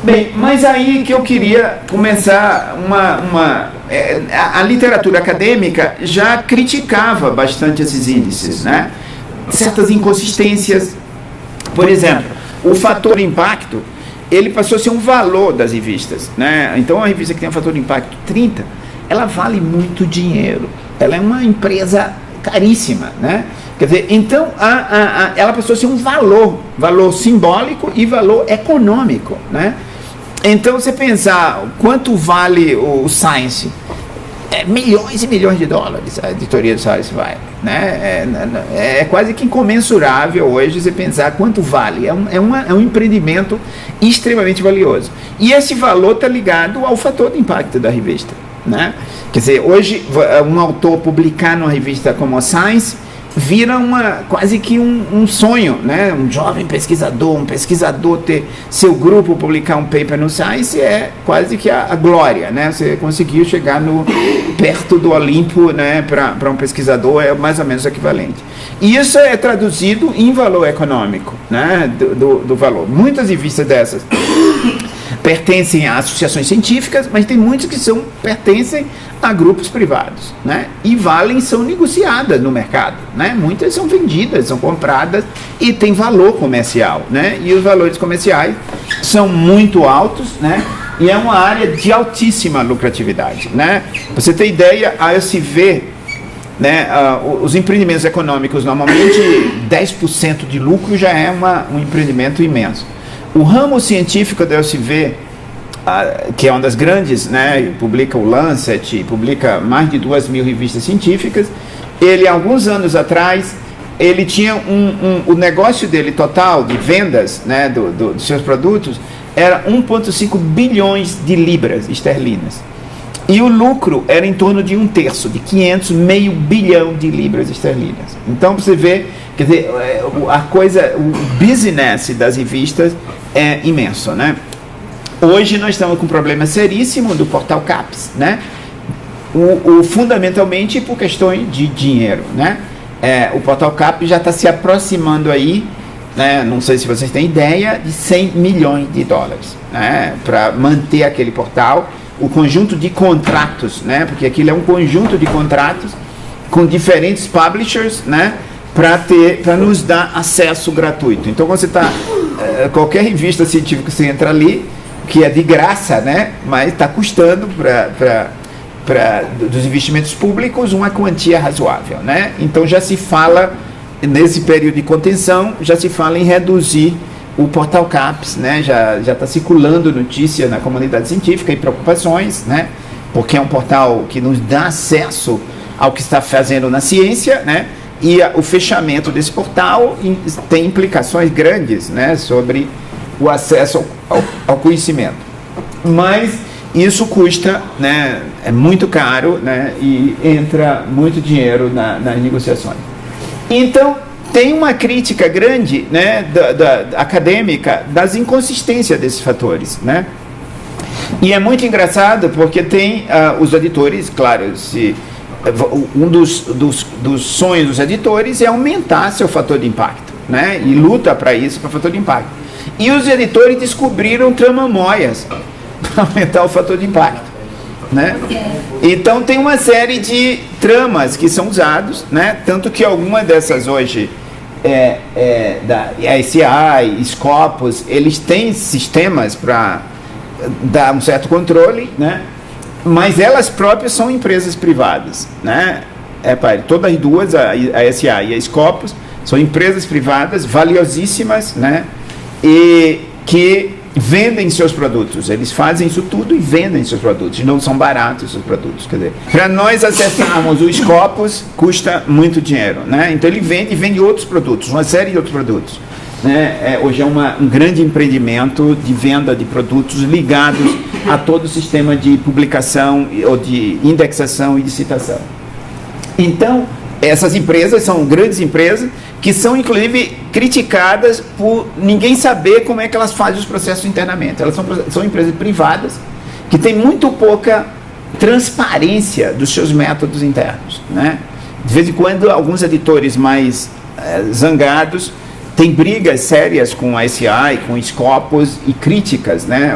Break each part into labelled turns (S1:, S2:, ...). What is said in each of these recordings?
S1: Bem, mas aí que eu queria começar a literatura acadêmica já criticava bastante esses índices, né? Certas inconsistências. Por exemplo, o fator impacto, ele passou a ser um valor das revistas, né? Então, uma revista que tem um fator de impacto 30, ela vale muito dinheiro. Ela é uma empresa caríssima, né? Quer dizer, então, ela passou a ser um valor simbólico e valor econômico, né? Então, você pensar quanto vale o Science, milhões e milhões de dólares a editoria do Science vai, né? É quase que incomensurável hoje você pensar quanto vale. É um empreendimento extremamente valioso. E esse valor está ligado ao fator de impacto da revista, né? Quer dizer, hoje um autor publicar numa revista como a Science vira quase que um sonho, né? Um jovem pesquisador, um pesquisador ter seu grupo publicar um paper no Science é quase que a glória, né? Você conseguiu chegar perto do Olimpo, né? Para um pesquisador é mais ou menos equivalente. E isso é traduzido em valor econômico, né? Do valor. Muitas revistas dessas pertencem a associações científicas, mas tem muitas que pertencem a grupos privados, né? E são negociadas no mercado, né? Muitas são vendidas, são compradas e tem valor comercial, né? E os valores comerciais são muito altos, né? E é uma área de altíssima lucratividade, né? Pra você ter ideia, a ELSEVIer, né? Os empreendimentos econômicos, normalmente 10% de lucro já é um empreendimento imenso. O ramo científico da ELSEVIer, que é uma das grandes, né, publica o Lancet, publica mais de 2.000 revistas científicas, ele, alguns anos atrás, ele tinha o negócio dele total de vendas, né, dos seus produtos, era 1,5 bilhões de libras esterlinas. E o lucro era em torno de 1/3, de 500, meio bilhão de libras esterlinas. Então, você vê, quer dizer, o business das revistas é imenso, né? Hoje nós estamos com um problema seríssimo do portal CAPES, né? Fundamentalmente por questões de dinheiro, né? O portal CAPES já está se aproximando aí, né? Não sei se vocês têm ideia, de 100 milhões de dólares, né? Para manter aquele portal, o conjunto de contratos, né? Porque aquilo é um conjunto de contratos com diferentes publishers, né? Para nos dar acesso gratuito. Então, quando você está, qualquer revista científica que você entra ali, que é de graça, né? Mas está custando dos investimentos públicos uma quantia razoável, né? Então já se fala, nesse período de contenção, já se fala em reduzir o portal CAPES, né? Já está circulando notícia na comunidade científica e preocupações, né? Porque é um portal que nos dá acesso ao que está fazendo na ciência, né? E o fechamento desse portal tem implicações grandes, né? Sobre o acesso ao conhecimento. Mas isso custa, né? É muito caro, né? E entra muito dinheiro nas negociações. Então, tem uma crítica grande, né, acadêmica das inconsistências desses fatores, né? E é muito engraçado porque tem os editores, claro, um dos sonhos dos editores é aumentar seu fator de impacto, né? E luta para isso, para fator de impacto. E os editores descobriram tramóias para aumentar o fator de impacto, né? Então tem uma série de tramas que são usados, né? Tanto que alguma dessas hoje da ICI, Scopus, eles têm sistemas para dar um certo controle, né? Mas elas próprias são empresas privadas, né? Todas as duas, a ICI e a Scopus, são empresas privadas valiosíssimas, né? E que vendem seus produtos. Eles fazem isso tudo e vendem seus produtos. Não são baratos os produtos. Quer dizer, para nós acessarmos o Scopus, custa muito dinheiro, né? Então ele vende outros produtos, uma série de outros produtos, né? Hoje é um grande empreendimento de venda de produtos ligados a todo o sistema de publicação ou de indexação e de citação. Então, essas empresas são grandes empresas que são, inclusive, criticadas por ninguém saber como é que elas fazem os processos internamente. Elas são empresas privadas que têm muito pouca transparência dos seus métodos internos, né? De vez em quando, alguns editores mais zangados tem brigas sérias com a SI, com Scopus e críticas, né?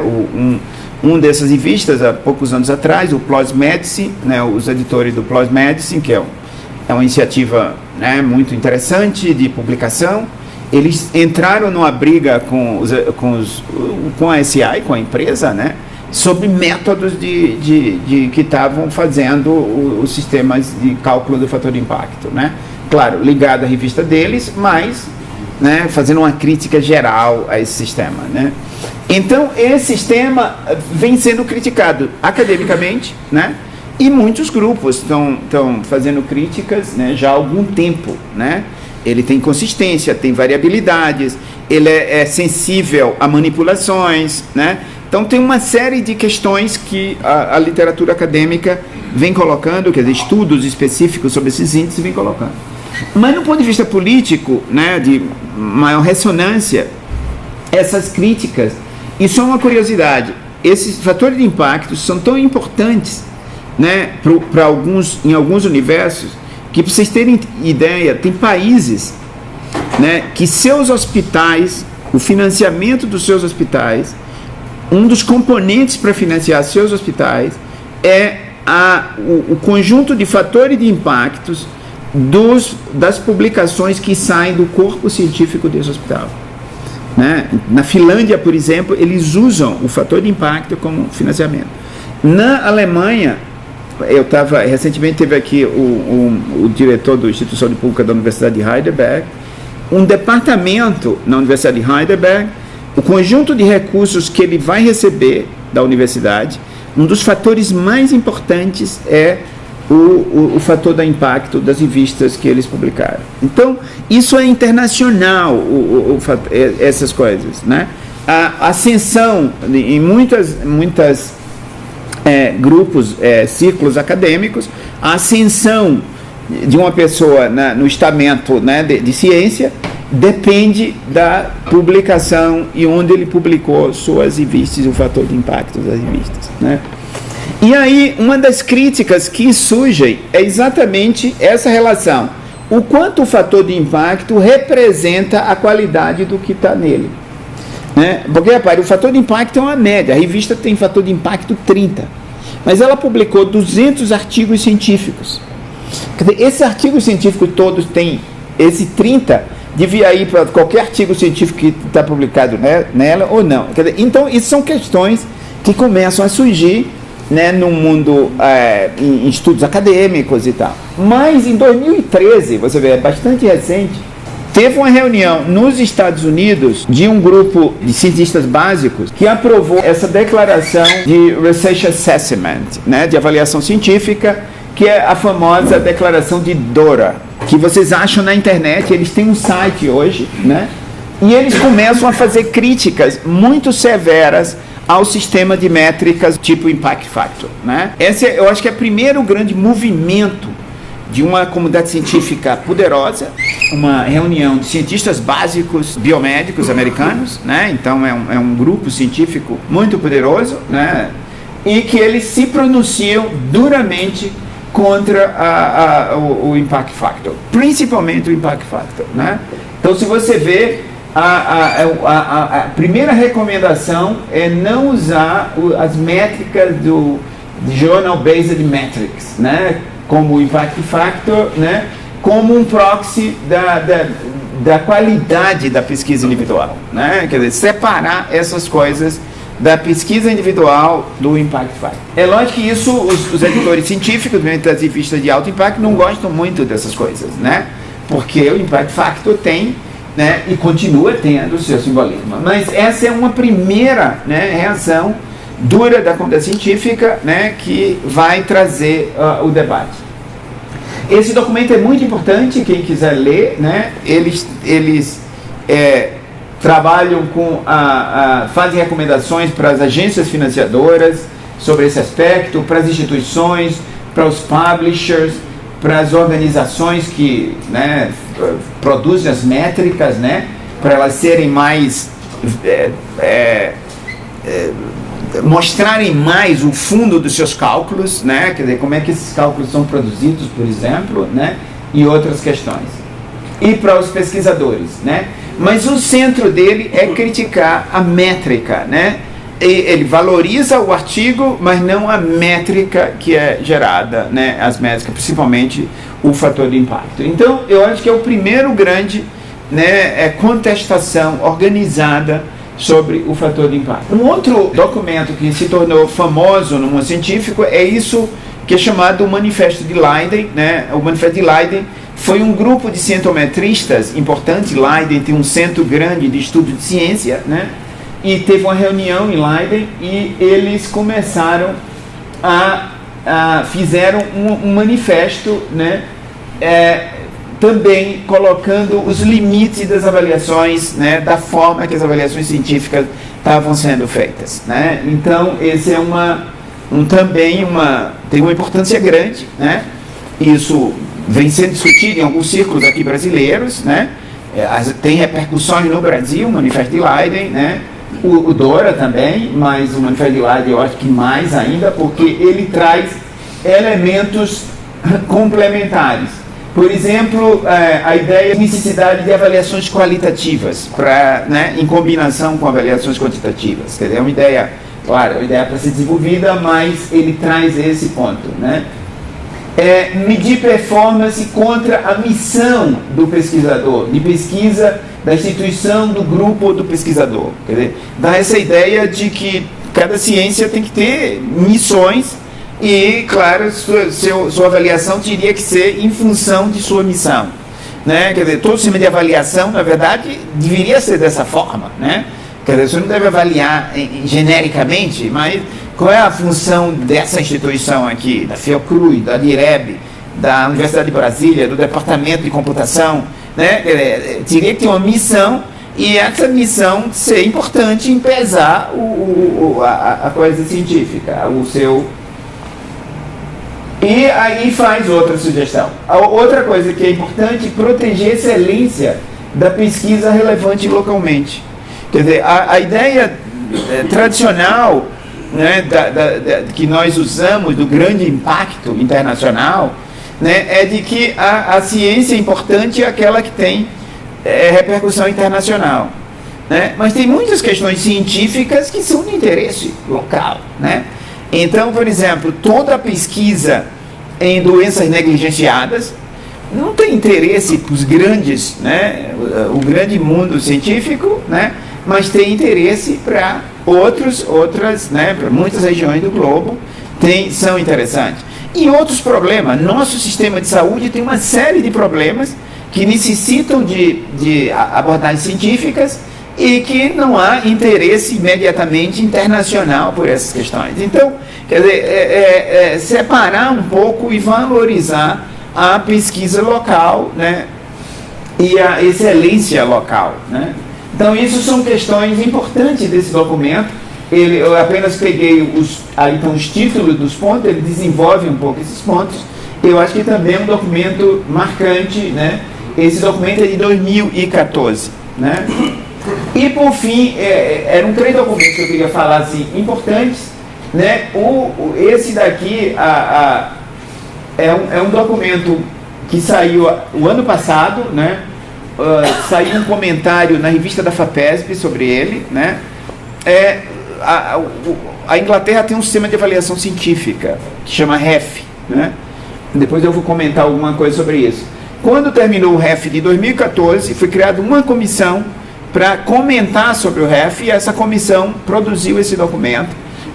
S1: Um dessas revistas, há poucos anos atrás, o PLOS Medicine, né? Os editores do PLOS Medicine, que é uma iniciativa, né, muito interessante de publicação, eles entraram numa briga com a SI, com a empresa, né, sobre métodos que estavam fazendo os sistemas de cálculo do fator de impacto, né? Claro, ligado à revista deles, mas, né, fazendo uma crítica geral a esse sistema, né? Então, esse sistema vem sendo criticado academicamente, né? E muitos grupos estão fazendo críticas, né, já há algum tempo, né? Ele tem consistência, tem variabilidades, ele é sensível a manipulações, né? Então tem uma série de questões que a literatura acadêmica vem colocando, quer dizer, estudos específicos sobre esses índices vem colocando. Mas do ponto de vista político, né, de maior ressonância, essas críticas, isso é uma curiosidade, esses fatores de impacto são tão importantes, né, em alguns universos, que, para vocês terem ideia, tem países, né, que seus hospitais, o financiamento dos seus hospitais, um dos componentes para financiar seus hospitais é o conjunto de fatores de impactos das publicações que saem do corpo científico desse hospital, né? Na Finlândia, por exemplo, eles usam o fator de impacto como financiamento. Na Alemanha, recentemente teve aqui o diretor do Instituto de Saúde Pública da Universidade de Heidelberg, um departamento na Universidade de Heidelberg, o conjunto de recursos que ele vai receber da universidade, um dos fatores mais importantes é o fator de impacto das revistas que eles publicaram. Então, isso é internacional, essas coisas, né? A ascensão em muitas grupos, círculos acadêmicos, a ascensão de uma pessoa no estamento, né, de ciência depende da publicação e onde ele publicou suas revistas, o fator de impacto das revistas, né? E aí, uma das críticas que surgem é exatamente essa relação. O quanto o fator de impacto representa a qualidade do que está nele, né? Porque, rapaz, o fator de impacto é uma média. A revista tem fator de impacto 30. Mas ela publicou 200 artigos científicos. Quer dizer, esses artigos científicos todos têm esse 30, devia ir para qualquer artigo científico que está publicado nela ou não. Quer dizer, então, isso são questões que começam a surgir, né, no mundo, em estudos acadêmicos e tal. Mas em 2013, você vê, é bastante recente, teve uma reunião nos Estados Unidos de um grupo de cientistas básicos que aprovou essa declaração de Research Assessment, né, de avaliação científica, que é a famosa declaração de DORA, que vocês acham na internet. Eles têm um site hoje, né, e eles começam a fazer críticas muito severas ao sistema de métricas tipo Impact Factor, né? Esse eu acho que é o primeiro grande movimento de uma comunidade científica poderosa, uma reunião de cientistas básicos biomédicos americanos, né? Então é um grupo científico muito poderoso, né? E que eles se pronunciam duramente contra o Impact Factor, principalmente o Impact Factor, né? Então, se você vê, a primeira recomendação é não usar as métricas do Journal Based Metrics, né, como o Impact Factor, né, como um proxy da qualidade da pesquisa individual, né? Quer dizer, separar essas coisas da pesquisa individual do Impact Factor. É lógico que isso, os editores científicos, das revistas de alto impacto, não gostam muito dessas coisas, né? Porque o Impact Factor tem, né, e continua tendo o seu simbolismo. Mas essa é uma primeira, né, reação dura da comunidade científica, né, que vai trazer o debate. Esse documento é muito importante, quem quiser ler, né, eles trabalham fazem recomendações para as agências financiadoras sobre esse aspecto, para as instituições, para os publishers, para as organizações que, né, produzem as métricas, né, para elas serem mais, mostrarem mais o fundo dos seus cálculos, né, quer dizer, como é que esses cálculos são produzidos, por exemplo, né, e outras questões. E para os pesquisadores, né, mas o centro dele é criticar a métrica, né? Ele valoriza o artigo, mas não a métrica que é gerada, né? As métricas, principalmente o fator de impacto. Então, eu acho que é o primeiro grande, né, contestação organizada sobre o fator de impacto. Um outro documento que se tornou famoso no mundo científico é isso que é chamado o Manifesto de Leiden, né? O Manifesto de Leiden foi um grupo de cientometristas importante. Leiden tem um centro grande de estudo de ciência, né? E teve uma reunião em Leiden e eles começaram fizeram um manifesto, né? Também colocando os limites das avaliações, né? Da forma que as avaliações científicas estavam sendo feitas, né? Então, esse é tem uma importância grande, né? Isso vem sendo discutido em alguns círculos aqui brasileiros, né? Tem repercussões no Brasil, o Manifesto de Leiden, né? O DORA também, mas o Manifesto de Leiden eu acho que mais ainda, porque ele traz elementos complementares. Por exemplo, a ideia de necessidade de avaliações qualitativas, né, em combinação com avaliações quantitativas. Quer dizer, é uma ideia, claro, uma ideia para ser desenvolvida, mas ele traz esse ponto, né? Medir performance contra a missão do pesquisador, de pesquisa da instituição, do grupo ou do pesquisador. Quer dizer, dá essa ideia de que cada ciência tem que ter missões e, claro, sua avaliação teria que ser em função de sua missão, né? Quer dizer, todo sistema de avaliação, na verdade, deveria ser dessa forma, né? Quer dizer, você não deve avaliar genericamente, mas qual é a função dessa instituição aqui, da Fiocruz, da DIREB, da Universidade de Brasília, do Departamento de Computação, né? Teria que ter uma missão e essa missão ser importante em pesar a coisa científica, o seu... E aí faz outra sugestão. Outra coisa que é importante, proteger a excelência da pesquisa relevante localmente. Quer dizer, a ideia tradicional, né, que nós usamos do grande impacto internacional, né, é de que a ciência importante é aquela que tem repercussão internacional, né? Mas tem muitas questões científicas que são de interesse local, né? Então, por exemplo, toda a pesquisa em doenças negligenciadas não tem interesse para os grandes, né, o grande mundo científico, né, mas tem interesse para outras, né, para muitas regiões do globo são interessantes. E outros problemas, nosso sistema de saúde tem uma série de problemas que necessitam de abordagens científicas e que não há interesse imediatamente internacional por essas questões. Então, quer dizer, separar um pouco e valorizar a pesquisa local, né, e a excelência local, né? Então, isso são questões importantes desse documento. Eu apenas peguei os títulos dos pontos, ele desenvolve um pouco esses pontos. Eu acho que também é um documento marcante, né? Esse documento é de 2014, né? E, por fim, eram 3 documentos que eu queria falar, assim, importantes, né? Esse daqui é um documento que saiu o ano passado, né? Saiu um comentário na revista da FAPESP sobre ele, né? A Inglaterra tem um sistema de avaliação científica que chama REF, né? Depois eu vou comentar alguma coisa sobre isso. Quando terminou o REF de 2014, foi criada uma comissão para comentar sobre o REF, e essa comissão produziu esse documento,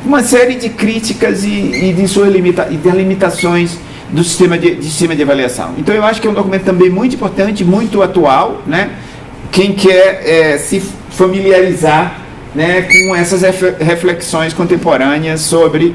S1: uma série de críticas e de suas limitações do sistema de avaliação. Então, eu acho que é um documento também muito importante, muito atual, né? Quem quer se familiarizar, né, com essas reflexões contemporâneas sobre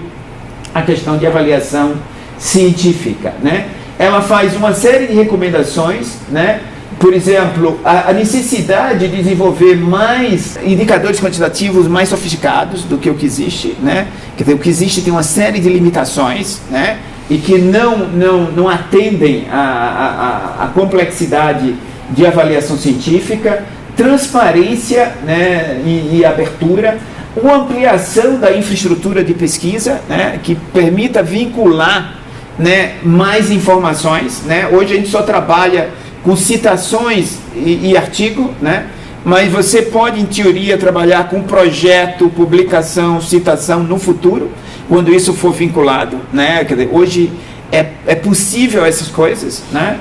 S1: a questão de avaliação científica, né? Ela faz uma série de recomendações, né? Por exemplo, a necessidade de desenvolver mais indicadores quantitativos mais sofisticados do que o que existe, né? Quer dizer, o que existe tem uma série de limitações, né? E que não atendem à complexidade de avaliação científica, transparência, né, e abertura, uma ampliação da infraestrutura de pesquisa, né, que permita vincular, né, mais informações, né? Hoje a gente só trabalha com citações e artigo, né? mas você pode, em teoria, trabalhar com projeto, publicação, citação no futuro, quando isso for vinculado, né? Quer dizer, hoje é possível essas coisas, né?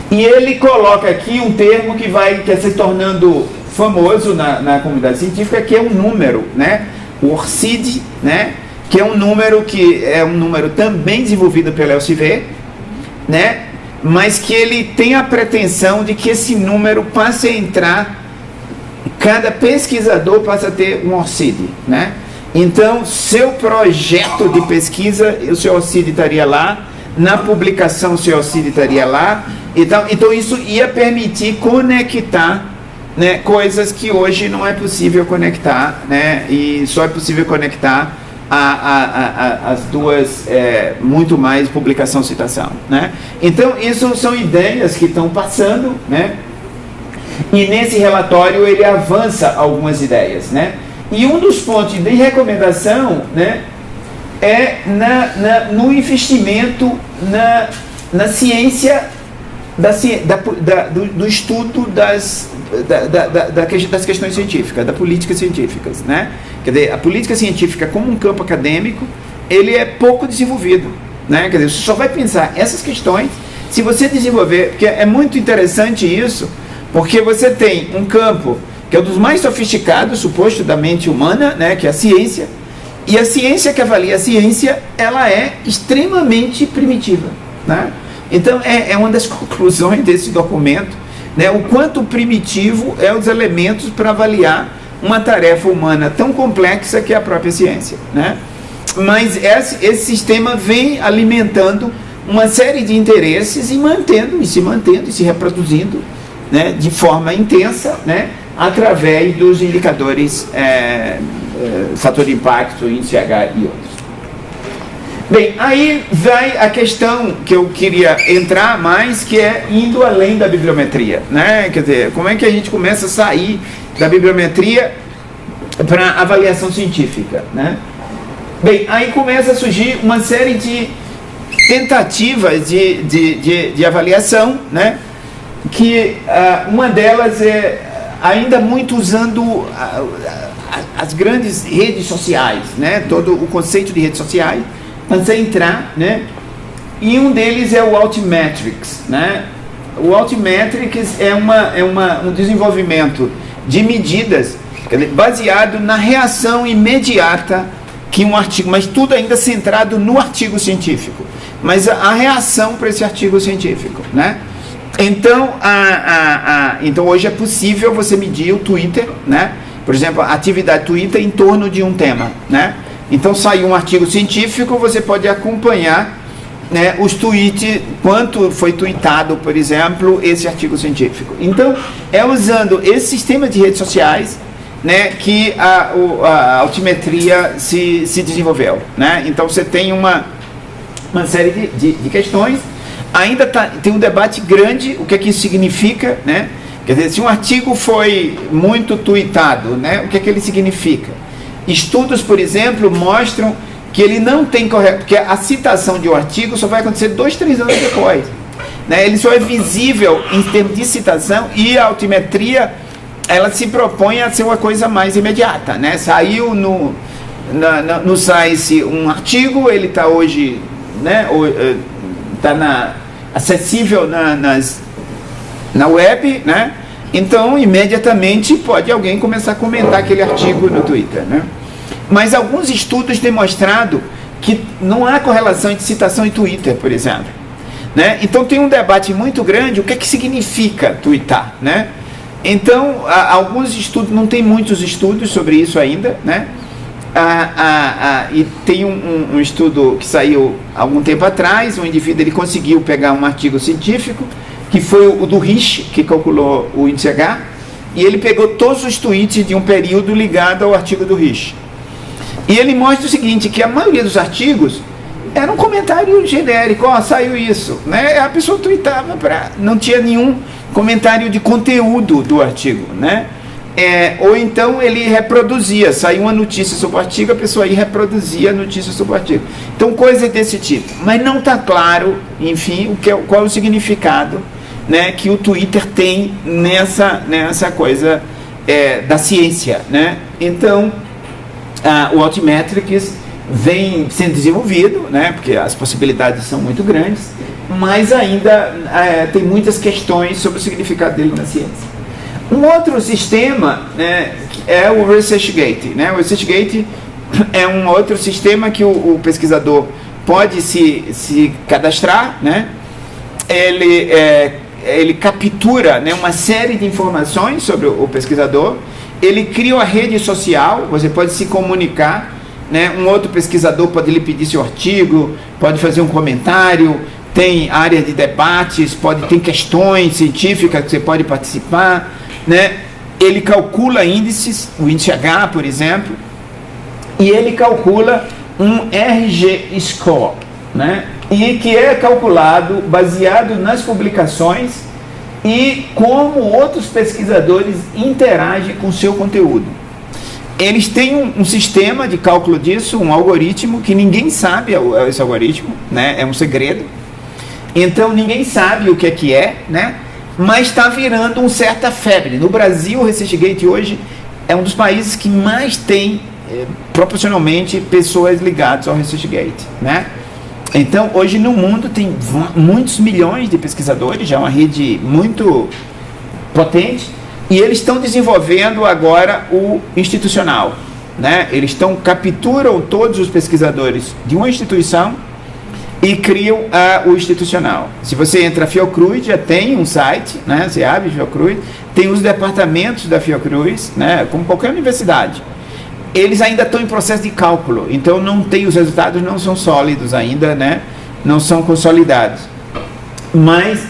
S1: E ele coloca aqui um termo que está se tornando famoso na comunidade científica, que é um número, né? O ORCID, né? Que é um número também desenvolvido pela Elsevier, né? Mas que ele tem a pretensão de que esse número passe a entrar, cada pesquisador passa a ter um ORCID, né? Então, seu projeto de pesquisa, o seu ORCID estaria lá, na publicação o seu ORCID estaria lá, então isso ia permitir conectar, né, coisas que hoje não é possível conectar, né? E só é possível conectar as duas, muito mais publicação, citação, né? Então, isso são ideias que estão passando, né? E nesse relatório ele avança algumas ideias, né? E um dos pontos de recomendação, né, é no investimento na ciência, do estudo das questões científicas, da política científicas, né? Quer dizer, a política científica como um campo acadêmico, ele é pouco desenvolvido, né? Quer dizer, você só vai pensar essas questões se você desenvolver, porque é muito interessante isso, porque você tem um campo que é um dos mais sofisticados, suposto, da mente humana, né? Que é a ciência, e a ciência que avalia a ciência, ela é extremamente primitiva, né? Então, é uma das conclusões desse documento, né, o quanto primitivo é os elementos para avaliar uma tarefa humana tão complexa que é a própria ciência, né? Mas esse sistema vem alimentando uma série de interesses e se mantendo e se reproduzindo, né, de forma intensa, né, através dos indicadores fator de impacto, índice H e outros. Bem, aí vai a questão que eu queria entrar mais, que é indo além da bibliometria, né? Quer dizer, como é que a gente começa a sair da bibliometria para avaliação científica, né? Bem, aí começa a surgir uma série de tentativas de avaliação, né? Que uma delas é ainda muito usando as grandes redes sociais, né? Todo o conceito de redes sociais, antes de entrar, né? E um deles é o Altmetrics, né? O Altmetrics é um desenvolvimento de medidas, quer dizer, baseado na reação imediata que um artigo, mas tudo ainda centrado no artigo científico, mas a reação para esse artigo científico, né? Então, então hoje é possível você medir o Twitter, né? Por exemplo, a atividade Twitter em torno de um tema, né? Então, saiu um artigo científico, você pode acompanhar, né, os tweets, quanto foi tweetado, por exemplo, esse artigo científico. Então, é usando esse sistema de redes sociais, né, que a altimetria se desenvolveu, né? Então, você tem uma série de questões. Ainda tem um debate grande, o que é que isso significa, né? Quer dizer, se um artigo foi muito tweetado, né, o que é que ele significa? Estudos, por exemplo, mostram que ele não tem porque a citação de um artigo só vai acontecer 2, 3 anos depois, né? Ele só é visível em termos de citação, e a altimetria, ela se propõe a ser uma coisa mais imediata, né? Saiu no Science um artigo, ele está hoje, né, está acessível na web, né? Então, imediatamente, pode alguém começar a comentar aquele artigo no Twitter, né? Mas alguns estudos demonstrado que não há correlação entre citação e Twitter, por exemplo, né? Então, tem um debate muito grande, o que é que significa tweetar, né? Então, alguns estudos, não tem muitos estudos sobre isso ainda, né? E tem um estudo que saiu há algum tempo atrás, um indivíduo ele conseguiu pegar um artigo científico, que foi o do Risch, que calculou o índice H, e ele pegou todos os tweets de um período ligado ao artigo do Risch. E ele mostra o seguinte, que a maioria dos artigos era um comentário genérico, saiu isso, né? A pessoa tweetava, não tinha nenhum comentário de conteúdo do artigo, né? Ou então ele reproduzia, saiu uma notícia sobre o artigo, a pessoa aí reproduzia a notícia sobre o artigo. Então, coisa desse tipo. Mas não está claro, enfim, qual é o significado né, que o Twitter tem nessa coisa da ciência, né? Então, o Altmetrics vem sendo desenvolvido, né, porque as possibilidades são muito grandes, mas ainda tem muitas questões sobre o significado dele na ciência. Um outro sistema, né, é o ResearchGate, né? O ResearchGate é um outro sistema que o pesquisador pode se cadastrar, né? Ele captura, né, uma série de informações sobre o pesquisador, ele cria uma rede social, você pode se comunicar, né? Um outro pesquisador pode lhe pedir seu artigo, pode fazer um comentário, tem área de debates, tem questões científicas que você pode participar, né? Ele calcula índices, o índice H, por exemplo, e ele calcula um RG Score, né? E que é calculado baseado nas publicações e como outros pesquisadores interagem com o seu conteúdo. Eles têm um sistema de cálculo disso, um algoritmo que ninguém sabe esse algoritmo, né? É um segredo. Então ninguém sabe o que é, né? Mas está virando uma certa febre. No Brasil, o ResearchGate hoje é um dos países que mais tem, proporcionalmente, pessoas ligadas ao ResearchGate, né? Então, hoje no mundo tem muitos milhões de pesquisadores, já é uma rede muito potente, e eles estão desenvolvendo agora o institucional, né? Eles capturam todos os pesquisadores de uma instituição e criam o institucional. Se você entra na Fiocruz, já tem um site, né? Você abre Fiocruz, tem os departamentos da Fiocruz, né? Como qualquer universidade. Eles ainda estão em processo de cálculo, então os resultados não são sólidos ainda, né? Não são consolidados. Mas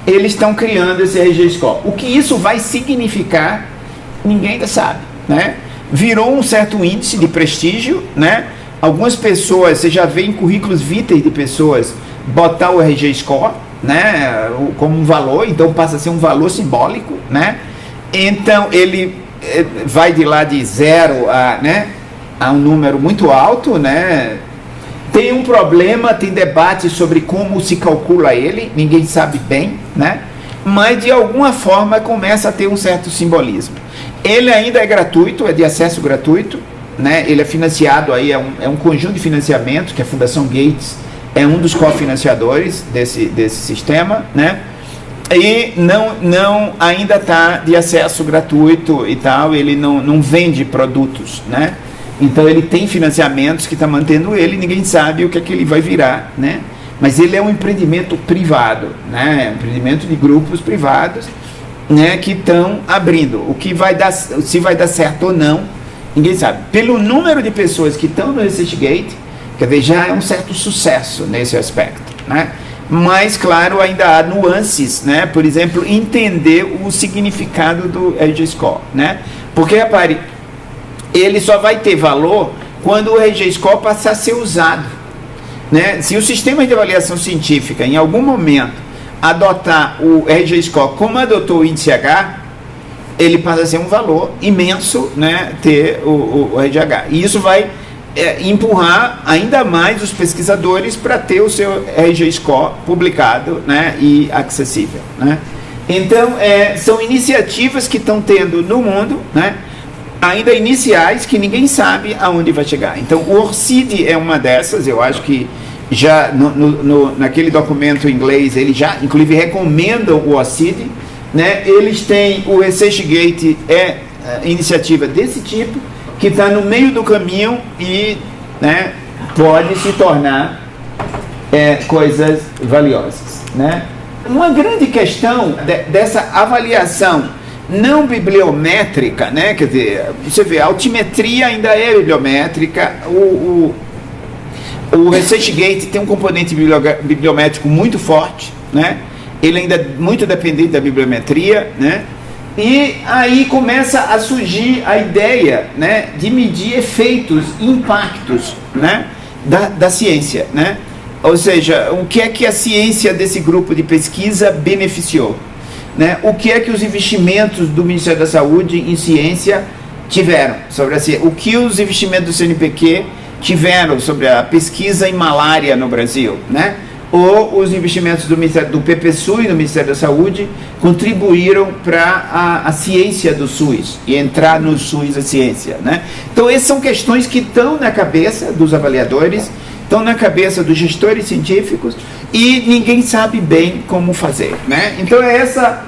S1: eles estão criando esse RG Score. O que isso vai significar, ninguém ainda sabe, né? Virou um certo índice de prestígio, né? Algumas pessoas, você já vê em currículos vitae de pessoas, botar o RG Score, né? Como um valor, então passa a ser um valor simbólico, né? Então ele vai de lá de 0 a um número muito alto, né? Tem um problema, tem debate sobre como se calcula ele, ninguém sabe bem, né? Mas de alguma forma começa a ter um certo simbolismo. Ele ainda é gratuito, é de acesso gratuito, né? Ele é financiado aí, é um conjunto de financiamento que a Fundação Gates é um dos cofinanciadores desse sistema, né? E ainda está de acesso gratuito e tal, ele não vende produtos, né? Então ele tem financiamentos que está mantendo ele, ninguém sabe o que é que ele vai virar, né? Mas ele é um empreendimento privado, né? Um empreendimento de grupos privados, né? Que estão abrindo. Se vai dar certo ou não, ninguém sabe. Pelo número de pessoas que estão no ResearchGate, quer dizer, já é um certo sucesso nesse aspecto, né? Mas, claro, ainda há nuances, né? Por exemplo, entender o significado do RG Score, né? Porque, repare, ele só vai ter valor quando o RG Score passar a ser usado, né? Se o sistema de avaliação científica, em algum momento, adotar o RG Score como adotou o índice H, ele passa a ser um valor imenso, né? Ter o RGH. E isso vai empurrar ainda mais os pesquisadores para ter o seu RG Score publicado, né, e acessível, né? Então, são iniciativas que estão tendo no mundo, né, ainda iniciais, que ninguém sabe aonde vai chegar. Então, o ORCID é uma dessas, eu acho que já naquele documento em inglês, ele já, inclusive, recomendam o ORCID, né? Eles têm o ResearchGate, iniciativa desse tipo, que está no meio do caminho e, né, pode se tornar coisas valiosas, né? Uma grande questão dessa avaliação não bibliométrica, né? Quer dizer, você vê, a altimetria ainda é bibliométrica, o ResearchGate tem um componente bibliométrico muito forte, né? Ele ainda é muito dependente da bibliometria, né? E aí começa a surgir a ideia, né, de medir efeitos, impactos, né, da ciência, né? Ou seja, o que é que a ciência desse grupo de pesquisa beneficiou, né? O que é que os investimentos do Ministério da Saúde em ciência tiveram sobre a ciência? O que os investimentos do CNPq tiveram sobre a pesquisa em malária no Brasil, né? ou os investimentos do Ministério do PPSU e do Ministério da Saúde contribuíram para a ciência do SUS e entrar no SUS a ciência, né? Então essas são questões que estão na cabeça dos avaliadores, estão na cabeça dos gestores científicos e ninguém sabe bem como fazer, né? Então essa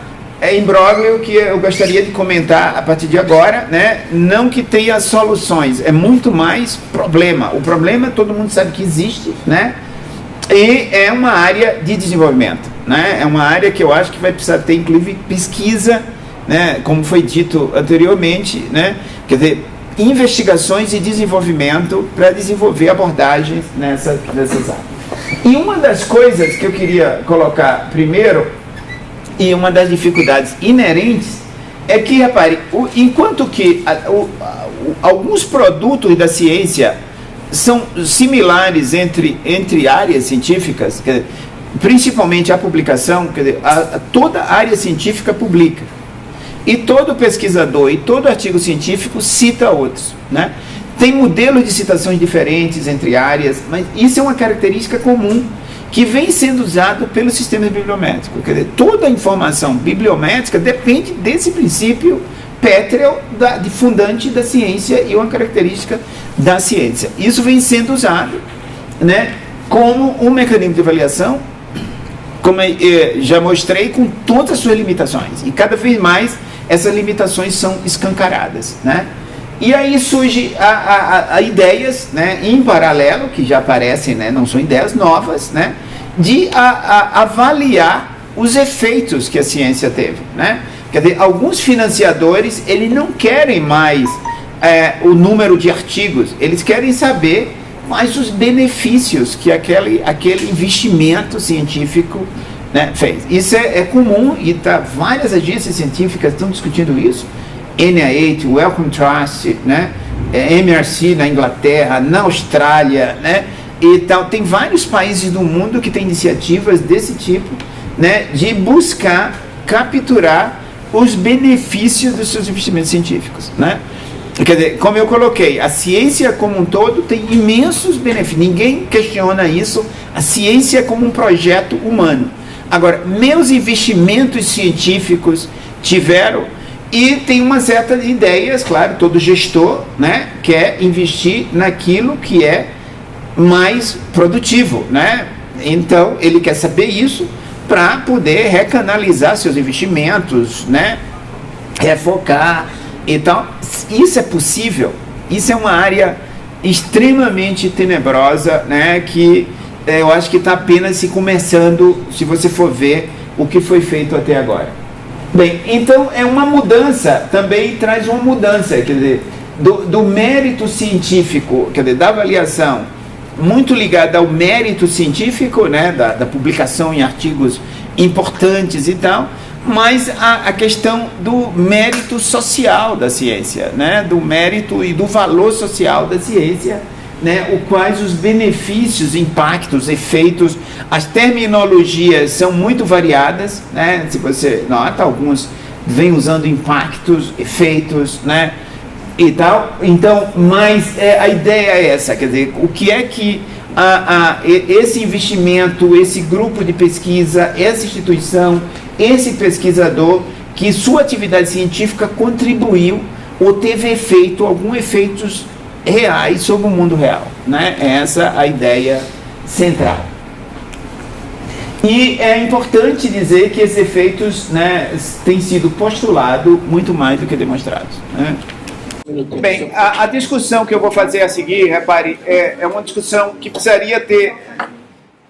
S1: imbróglio que eu gostaria de comentar a partir de agora, né? Não que tenha soluções, é muito mais problema. O problema todo mundo sabe que existe, né? E é uma área de desenvolvimento, né? É uma área que eu acho que vai precisar ter, inclusive, pesquisa, né? Como foi dito anteriormente, né? Quer dizer, investigações e desenvolvimento para desenvolver abordagens nessas áreas. E uma das coisas que eu queria colocar primeiro, e uma das dificuldades inerentes, é que, repare, enquanto que alguns produtos da ciência são similares entre áreas científicas, quer dizer, principalmente a publicação, quer dizer, toda área científica publica. E todo pesquisador e todo artigo científico cita outros, né? Tem modelos de citações diferentes entre áreas, mas isso é uma característica comum que vem sendo usado pelo sistema bibliométrico. Quer dizer, toda a informação bibliométrica depende desse princípio pétreo de fundante da ciência e uma característica da ciência. Isso vem sendo usado, né, como um mecanismo de avaliação, como eu já mostrei, com todas as suas limitações. E cada vez mais essas limitações são escancaradas, né? E aí surge a ideias, né, em paralelo, que já aparecem, né, não são ideias novas, né, de avaliar os efeitos que a ciência teve, né? Quer dizer, alguns financiadores, eles não querem mais o número de artigos, eles querem saber mais os benefícios que aquele investimento científico, né, fez. Isso é comum e várias agências científicas estão discutindo isso. NIH, Wellcome Trust, né, MRC na Inglaterra, na Austrália, né, e tal. Tem vários países do mundo que têm iniciativas desse tipo, né, de buscar capturar os benefícios dos seus investimentos científicos, né? Quer dizer, como eu coloquei, a ciência como um todo tem imensos benefícios, ninguém questiona isso, a ciência como um projeto humano. Agora, meus investimentos científicos tiveram, e tem uma série de ideias, claro, todo gestor, né, quer investir naquilo que é mais produtivo, né? Então, ele quer saber isso para poder recanalizar seus investimentos, né, refocar e tal. Isso é possível, isso é uma área extremamente tenebrosa, né, que eu acho que está apenas se começando, se você for ver o que foi feito até agora. Bem, então é uma mudança, também traz uma mudança, quer dizer, do mérito científico, quer dizer, da avaliação, muito ligada ao mérito científico, né, da publicação em artigos importantes e tal, mas a questão do mérito social da ciência, né, do mérito e do valor social da ciência, né, quais os benefícios, impactos, efeitos. As terminologias são muito variadas, né, se você nota, alguns vêm usando impactos, efeitos, né, e tal. Então, mas a ideia é essa, quer dizer, o que é que esse investimento, esse grupo de pesquisa, essa instituição, esse pesquisador, que sua atividade científica contribuiu ou teve alguns efeitos reais sobre o mundo real, né? Essa é a ideia central. E é importante dizer que esses efeitos, né, têm sido postulados muito mais do que demonstrados, né? Bem, a discussão que eu vou fazer a seguir, repare, é uma discussão que precisaria ter...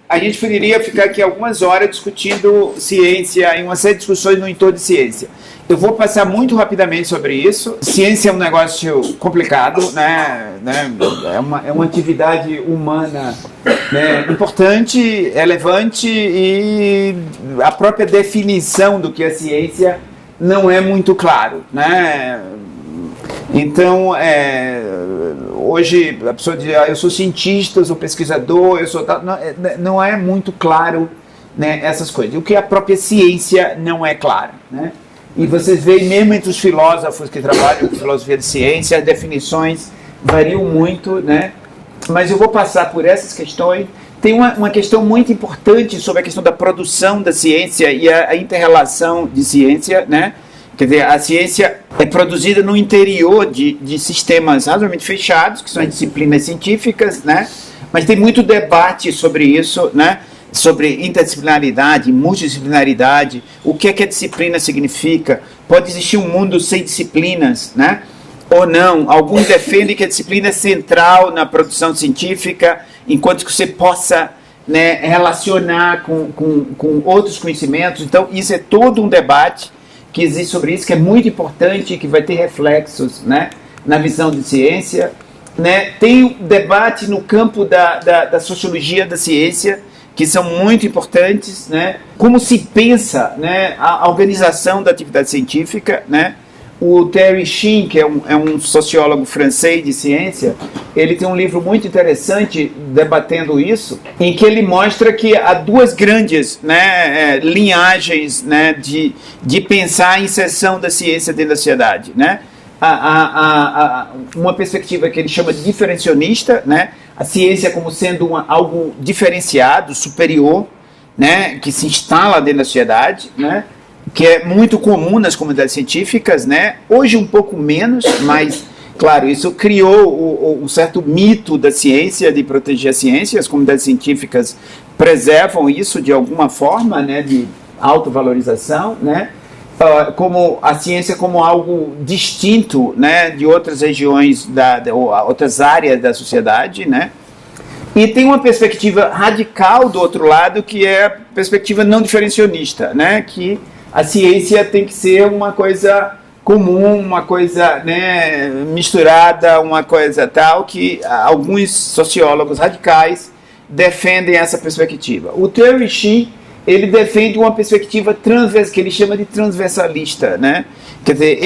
S1: A gente poderia ficar aqui algumas horas discutindo ciência e uma série de discussões no entorno de ciência. Eu vou passar muito rapidamente sobre isso. Ciência é um negócio complicado, né? É uma atividade humana, né, importante, relevante, e a própria definição do que é ciência não é muito claro, né? Então, hoje a pessoa diz, eu sou cientista, eu sou pesquisador, eu sou tal, não é muito claro, né, essas coisas. O que a própria ciência não é clara, né? E vocês veem mesmo entre os filósofos que trabalham com filosofia de ciência, as definições variam muito, né? Mas eu vou passar por essas questões tem uma questão muito importante sobre a questão da produção da ciência e a inter-relação de ciência, né? Quer dizer, a ciência é produzida no interior de sistemas razoavelmente fechados, que são as disciplinas científicas, né? Mas tem muito debate sobre isso, né? Sobre interdisciplinaridade, multidisciplinaridade, o que é que a disciplina significa, pode existir um mundo sem disciplinas, né? Ou não. Alguns defendem que a disciplina é central na produção científica, enquanto que você possa, né, relacionar com outros conhecimentos. Então, isso é todo um debate que existe sobre isso, que é muito importante e que vai ter reflexos, né, na visão de ciência. Né? Tem um debate no campo da sociologia da ciência, que são muito importantes, né? Como se pensa, né, a organização da atividade científica, né? O Terry Sheen, que é um sociólogo francês de ciência, ele tem um livro muito interessante debatendo isso, em que ele mostra que há duas grandes, né, linhagens, né, de pensar a inserção da ciência dentro da sociedade, né? Uma perspectiva que ele chama de diferencionista, né? A ciência como sendo algo diferenciado, superior, né? Que se instala dentro da sociedade, né? Que é muito comum nas comunidades científicas, né? Hoje um pouco menos, mas, claro, isso criou um certo mito da ciência, de proteger a ciência. As comunidades científicas preservam isso de alguma forma, né? De autovalorização, né? Como a ciência como algo distinto, né, de outras regiões, ou outras áreas da sociedade, né? E tem uma perspectiva radical do outro lado, que é a perspectiva não diferencionista, né? Que a ciência tem que ser uma coisa comum, uma coisa, né, misturada, uma coisa tal, que alguns sociólogos radicais defendem essa perspectiva. O Terry Sheen, ele defende uma perspectiva que ele chama de transversalista, né? Quer dizer,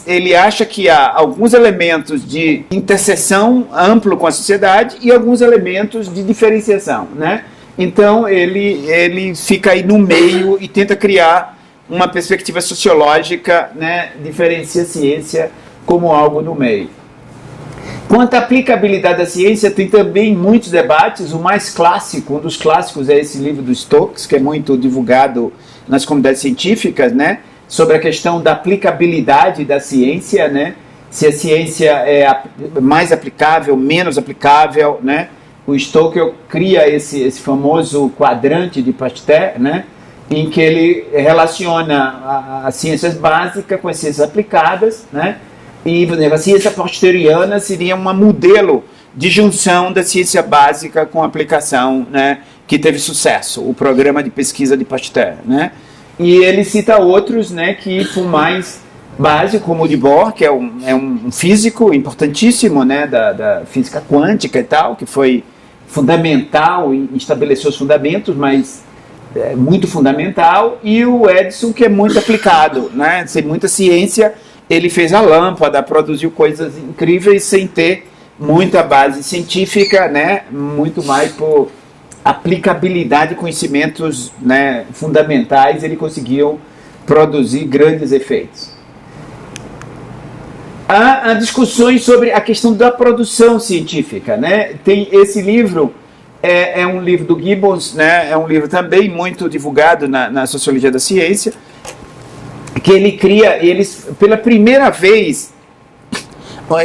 S1: ele acha que há alguns elementos de interseção amplo com a sociedade e alguns elementos de diferenciação, né? Então, ele fica aí no meio e tenta criar uma perspectiva sociológica, né? Diferencia a ciência como algo no meio. Quanto à aplicabilidade da ciência, tem também muitos debates. O mais clássico, um dos clássicos, é esse livro do Stokes, que é muito divulgado nas comunidades científicas, né? Sobre a questão da aplicabilidade da ciência, né? Se a ciência é mais aplicável, menos aplicável, né? O Stokes cria esse famoso quadrante de Pasteur, né? Em que ele relaciona as ciências básicas com as ciências aplicadas, né? E a ciência pasteuriana seria um modelo de junção da ciência básica com aplicação, né, que teve sucesso, o programa de pesquisa de Pasteur, né? E ele cita outros, né, que foram mais básicos, como o de Bohr, que é um físico importantíssimo, né, da física quântica e tal, que foi fundamental e estabeleceu os fundamentos, mas muito fundamental, e o Edison, que é muito aplicado, né, sem muita ciência. Ele fez a lâmpada, produziu coisas incríveis sem ter muita base científica, né? Muito mais por aplicabilidade de conhecimentos, né, fundamentais, ele conseguiu produzir grandes efeitos. Há discussões sobre a questão da produção científica, né? Tem esse livro, é um livro do Gibbons, né? É um livro também muito divulgado na sociologia da ciência, que ele cria, pela primeira vez,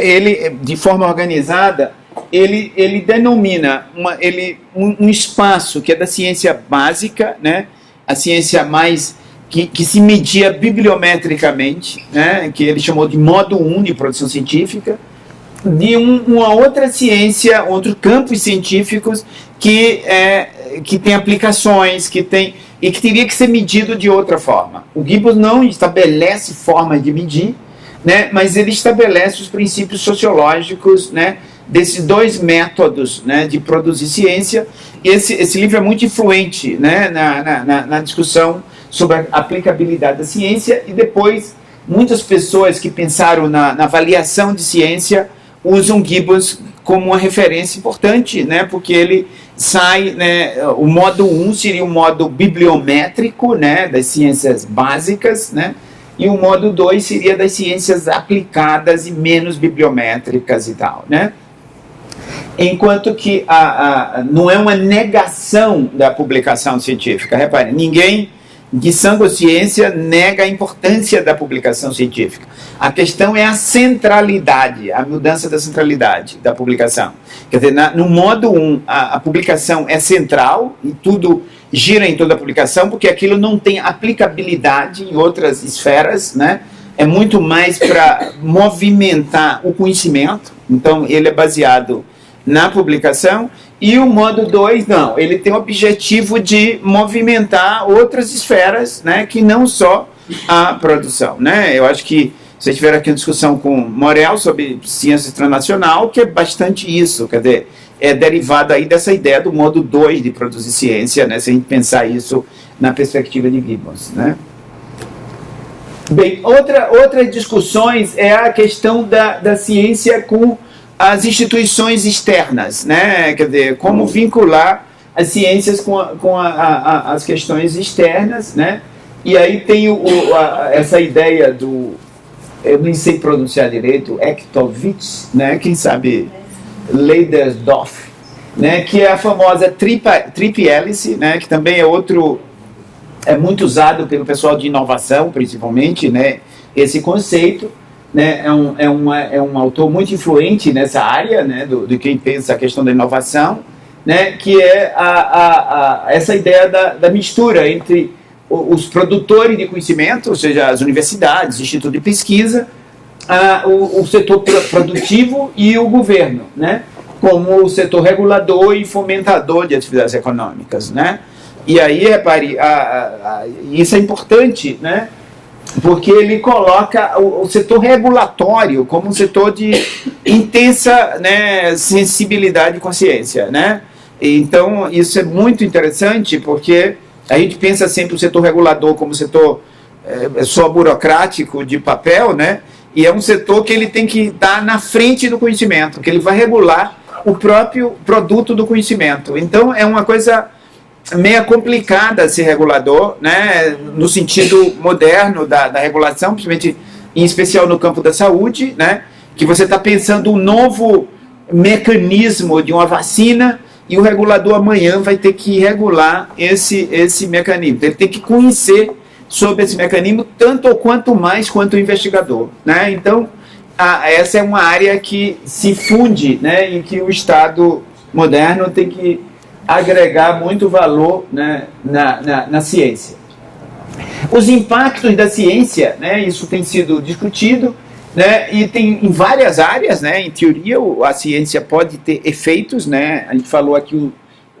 S1: ele, de forma organizada, ele denomina um espaço que é da ciência básica, né? A ciência mais que se media bibliometricamente, né? Que ele chamou de modo 1 de produção científica, de uma outra ciência, outros campos científicos que tem aplicações, e que teria que ser medido de outra forma. O Gibbons não estabelece formas de medir, né, mas ele estabelece os princípios sociológicos, né, desses dois métodos, né, de produzir ciência. Esse livro é muito influente, né, na discussão sobre a aplicabilidade da ciência, e depois muitas pessoas que pensaram na avaliação de ciência usam Gibbons como uma referência importante, né, porque ele sai, né, o modo 1 seria o modo bibliométrico, né, das ciências básicas, né, e o modo 2 seria das ciências aplicadas e menos bibliométricas e tal, né. enquanto que não é uma negação da publicação científica. Repare, ninguém de sã consciência nega a importância da publicação científica. A questão é a centralidade, a mudança da centralidade da publicação. Quer dizer, no modo 1, a publicação é central e tudo gira em toda a publicação, porque aquilo não tem aplicabilidade em outras esferas, né? É muito mais para movimentar o conhecimento, então ele é baseado na publicação. E o modo 2, não, ele tem o objetivo de movimentar outras esferas, né, que não só a produção, né? Eu acho que vocês tiveram aqui uma discussão com o Morel sobre ciência transnacional, que é bastante isso, quer dizer, é derivado aí dessa ideia do modo 2 de produzir ciência, né, se a gente pensar isso na perspectiva de Gibbons, né? Bem, outras discussões é a questão da ciência com as instituições externas, né? Quer dizer, como vincular as ciências com as questões externas, né? E aí tem essa ideia do, eu nem sei pronunciar direito, Ektovich, né? Quem sabe Leidersdorf, né? Que é a famosa tríplice, né? Que também é muito usado pelo pessoal de inovação, principalmente, né? Esse conceito, né, é um autor muito influente nessa área, né, do quem pensa a questão da inovação, né, que é essa ideia da mistura entre os produtores de conhecimento, ou seja, as universidades, institutos de pesquisa, o setor produtivo e o governo, né, como o setor regulador e fomentador de atividades econômicas, né. E aí, repare, isso é importante, né, porque ele coloca o setor regulatório como um setor de intensa, né, sensibilidade e consciência, né? Então, isso é muito interessante, porque a gente pensa sempre o setor regulador como setor só burocrático, de papel, né? E é um setor que ele tem que estar na frente do conhecimento, que ele vai regular o próprio produto do conhecimento. Então, é uma coisa meio complicada ser regulador, né, no sentido moderno da regulação, principalmente em especial no campo da saúde, né, que você está pensando um novo mecanismo de uma vacina e o regulador amanhã vai ter que regular esse mecanismo. Ele tem que conhecer sobre esse mecanismo tanto ou quanto mais quanto o investigador, né? Então, essa é uma área que se funde, né, em que o Estado moderno tem que agregar muito valor, né, na ciência. Os impactos da ciência, né, isso tem sido discutido, né, e tem em várias áreas, né, em teoria a ciência pode ter efeitos, né, a gente falou aqui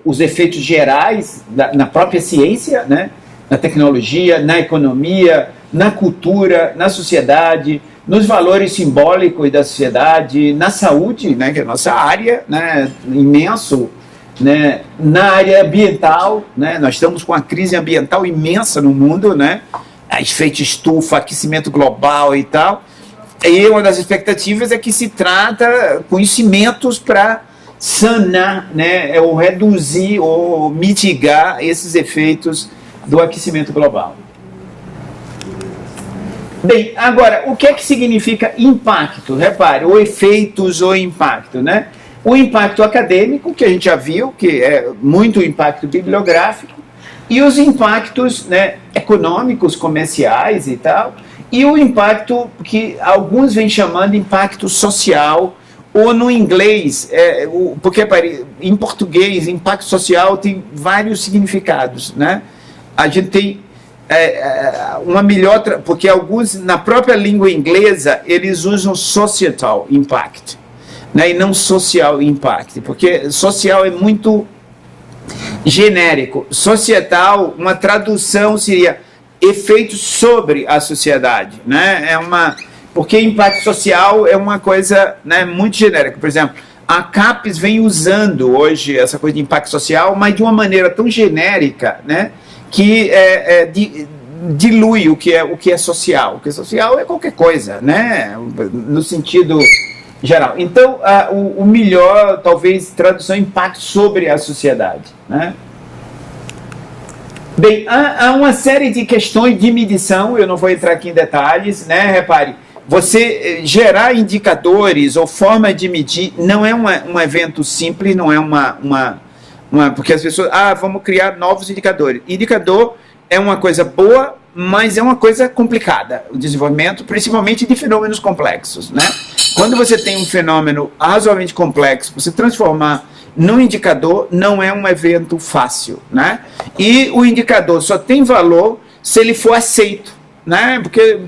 S1: os efeitos gerais na própria ciência, né, na tecnologia, na economia, na cultura, na sociedade, nos valores simbólicos da sociedade, na saúde, né, que é a nossa área, né, imenso, né, na área ambiental, né, nós estamos com uma crise ambiental imensa no mundo, né, efeito estufa, aquecimento global e tal, e uma das expectativas é que se trata conhecimentos para sanar, né, ou reduzir ou mitigar esses efeitos do aquecimento global. Bem, agora, o que é que significa impacto? Repare, ou efeitos ou impacto, né? O impacto acadêmico, que a gente já viu, que é muito impacto bibliográfico, e os impactos, né, econômicos, comerciais e tal, e o impacto que alguns vêm chamando de impacto social, ou no inglês, porque em português, impacto social tem vários significados, né? A gente tem uma melhor, porque alguns, na própria língua inglesa, eles usam societal impact, né, e não social impact, porque social é muito genérico. Societal, uma tradução seria efeitos sobre a sociedade, né? Porque impacto social é uma coisa, né, muito genérica. Por exemplo, a CAPES vem usando hoje essa coisa de impacto social, mas de uma maneira tão genérica, né, que dilui o que é social. O que é social é qualquer coisa, né, no sentido geral. Então, o melhor, talvez, tradução impacto sobre a sociedade, né? Bem, há uma série de questões de medição, eu não vou entrar aqui em detalhes, né? Repare, você gerar indicadores ou forma de medir não é um evento simples, não é porque as pessoas, vamos criar novos indicadores. Indicador é uma coisa boa, mas é uma coisa complicada, o desenvolvimento, principalmente de fenômenos complexos, né? Quando você tem um fenômeno razoavelmente complexo, você transformar num indicador não é um evento fácil, né? E o indicador só tem valor se ele for aceito, né? Porque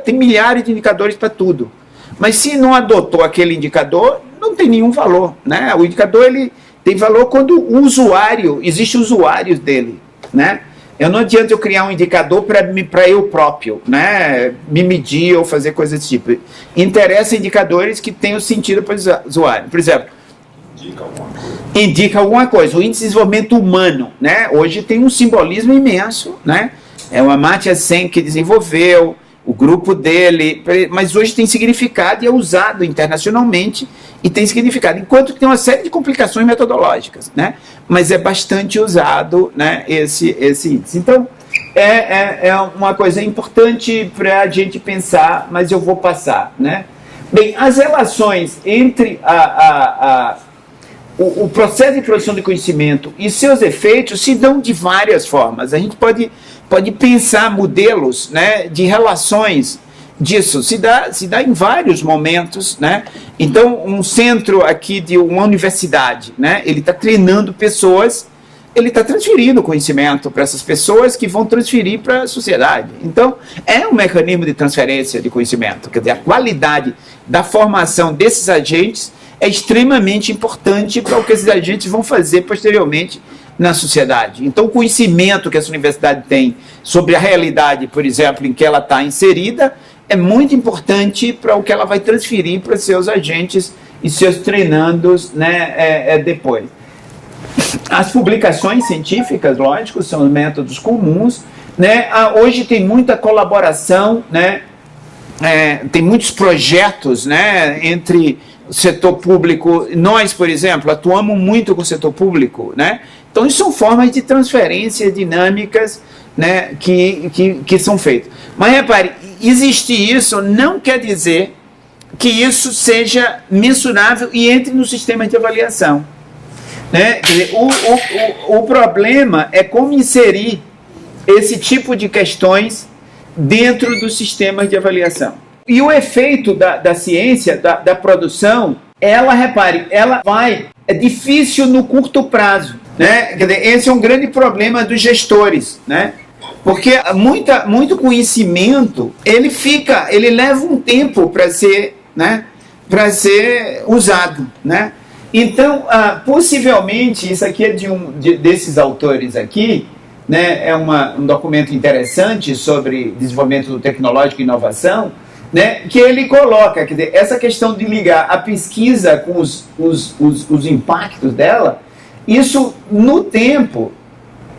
S1: tem milhares de indicadores para tudo. Mas se não adotou aquele indicador, não tem nenhum valor, né? O indicador ele tem valor quando existem usuários dele, né? Não adianta eu criar um indicador para eu próprio, né? Me medir ou fazer coisas desse tipo. Interessa indicadores que tenham sentido para o usuário. Por exemplo, indica alguma coisa. O índice de desenvolvimento humano, né? Hoje tem um simbolismo imenso, né? É o Amartya Sen que desenvolveu, o grupo dele, mas hoje tem significado e é usado internacionalmente e tem significado, enquanto que tem uma série de complicações metodológicas, né? Mas é bastante usado, né, esse índice. Então, é uma coisa importante para a gente pensar, mas eu vou passar, né? Bem, as relações entre o processo de produção de conhecimento e seus efeitos se dão de várias formas. A gente pode pensar modelos, né, de relações disso, se dá em vários momentos, né? Então, um centro aqui de uma universidade, né, ele está treinando pessoas, ele está transferindo conhecimento para essas pessoas que vão transferir para a sociedade. Então, é um mecanismo de transferência de conhecimento, quer dizer, a qualidade da formação desses agentes é extremamente importante para o que esses agentes vão fazer posteriormente na sociedade. Então, o conhecimento que essa universidade tem sobre a realidade, por exemplo, em que ela está inserida, é muito importante para o que ela vai transferir para seus agentes e seus treinandos, né, depois. As publicações científicas, lógico, são os métodos comuns, né? Hoje tem muita colaboração, né? Tem muitos projetos, né, entre o setor público. Nós, por exemplo, atuamos muito com o setor público, né? Então, isso são formas de transferência dinâmicas, né, que são feitas. Mas, repare, existir isso não quer dizer que isso seja mensurável e entre no sistema de avaliação, né? Quer dizer, o problema é como inserir esse tipo de questões dentro dos sistemas de avaliação. E o efeito da ciência, da produção, é difícil no curto prazo, né? Quer dizer, esse é um grande problema dos gestores, né? Porque muito conhecimento, ele leva um tempo para ser, né, usado, né? Então, possivelmente, isso aqui é desses autores aqui, né? É um documento interessante sobre desenvolvimento tecnológico e inovação, né, que ele coloca, quer dizer, essa questão de ligar a pesquisa com os impactos dela, isso no tempo,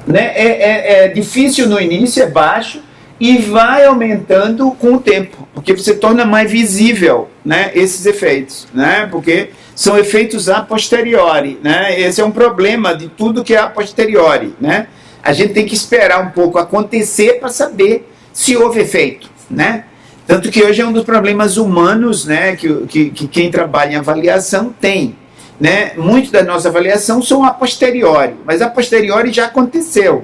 S1: né, é difícil no início, é baixo, e vai aumentando com o tempo, porque você torna mais visível, né, esses efeitos, né, porque são efeitos a posteriori, né, esse é um problema de tudo que é a posteriori, né, a gente tem que esperar um pouco acontecer para saber se houve efeito, né. Tanto que hoje é um dos problemas humanos, né, que quem trabalha em avaliação tem, né? Muito da nossa avaliação são a posteriori, mas a posteriori já aconteceu,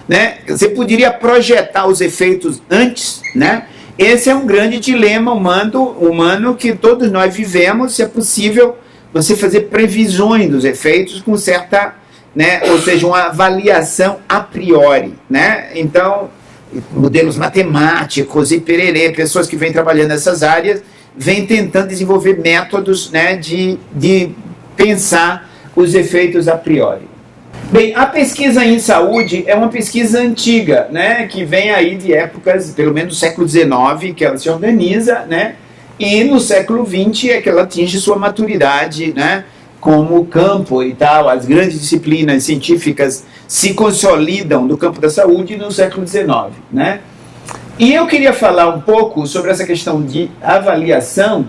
S1: né? Você poderia projetar os efeitos antes, né? Esse é um grande dilema humano que todos nós vivemos, se é possível você fazer previsões dos efeitos com certa, né, ou seja, uma avaliação a priori, né? Então, modelos matemáticos e pererê, pessoas que vêm trabalhando nessas áreas, vêm tentando desenvolver métodos, né, de pensar os efeitos a priori. Bem, a pesquisa em saúde é uma pesquisa antiga, né, que vem aí de épocas, pelo menos do século XIX, que ela se organiza, né, e no século XX é que ela atinge sua maturidade, né, como campo e tal. As grandes disciplinas científicas se consolidam no campo da saúde no século XIX, né? E eu queria falar um pouco sobre essa questão de avaliação,